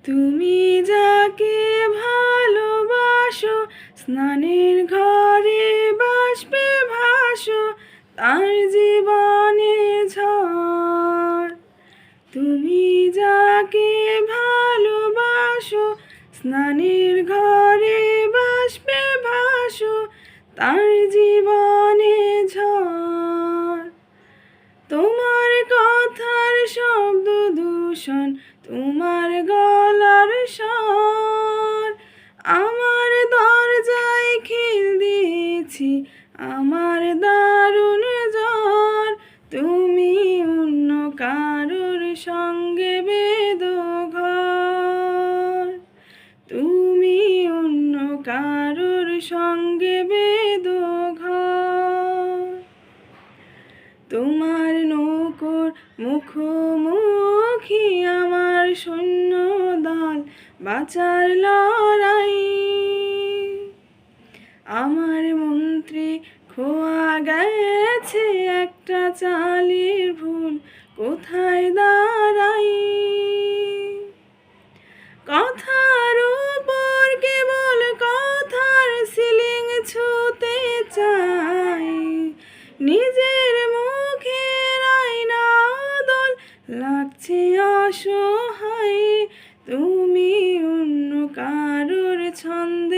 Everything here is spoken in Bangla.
তুমি যাকে ভালোবাসো, স্নানের ঘরে বাষ্পে ভাসো, তার জীবনে ঝড়। তুমি যাকে ভালোবাসো, স্নানের ঘরে বাষ্পে ভাসো, তার জীবনে ঝড়। তোমার কথার শব্দ দূষণ, তোমার গলার স্বর, আমার দরজায় খিল দিয়েছি, আমার দারুণ জ্বর। তুমি অন্য কারোর সঙ্গে বেঁধো ঘর, তুমি অন্য কারোর সঙ্গে বেঁধো ঘর। তোমার নৌকোর মুখোমুখি আমার সৈন্য দল, বাঁচার লড়াই। আমার মন্ত্রী খোয়া গেছে, একটা চালের ভুল কোথায় দাঁড়াই। কথার উপর কেবল কথার সিলিং ছুঁতে চাই, নিজের মুখের আয়না দল লাগছে অসহায়। তুমি অন্য কারোর ছন্দে